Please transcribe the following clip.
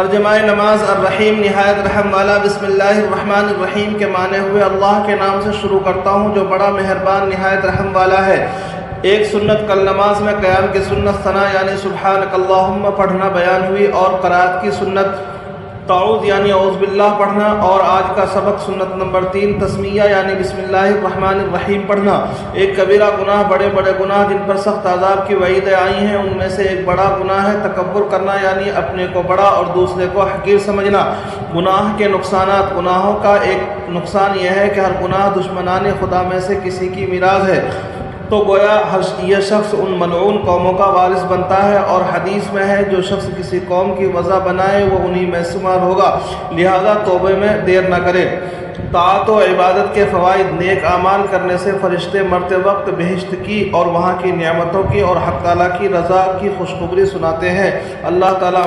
तर्जमाए नमाज अर्रहीम निहायत रहम वाला बिस्मिल्लाहिर्रहमानिर्रहीम के माने हुए अल्लाह के नाम से शुरू करता हूँ जो बड़ा मेहरबान निहायत रहम वाला है। एक सुन्नत कल नमाज में क़याम की सुन्नत सना यानी सुब्हानकल्लाहुम्मा पढ़ना बयान हुई और क़राअत की सुन्नत ताऊज़ यानी औज़ बिल्लाह पढ़ना, और आज का सबक सुन्नत नंबर 3 तस्मिया यानी बिस्मिल्लाहिर्रहमानिर्रहीम पढ़ना। एक कबीरा गुनाह, बड़े बड़े गुनाह जिन पर सख्त अज़ाब की वईदें आई हैं, उनमें से एक बड़ा गुनाह है तकब्बुर करना यानी अपने को बड़ा और दूसरे को हकीर समझना। गुनाह के नुकसानात, गुनाहों का एक नुकसान यह है कि हर गुनाह दुश्मनाने खुदा में से किसी की मिराज है, तो गोया यह शख्स उन मलऊन कौमों का वारिस बनता है, और हदीस में है जो शख्स किसी कौम की वज़ा बनाए वो उन्हीं में शुमार होगा, लिहाजा तौबे में देर न करे। ताअत व इबादत के फ़वाइद, नेक आमाल करने से फ़रिश्ते मरते वक्त बहिश्त की और वहाँ की नेमतों की और हक़ ताला की रज़ा की खुशखबरी सुनाते हैं। अल्लाह ताला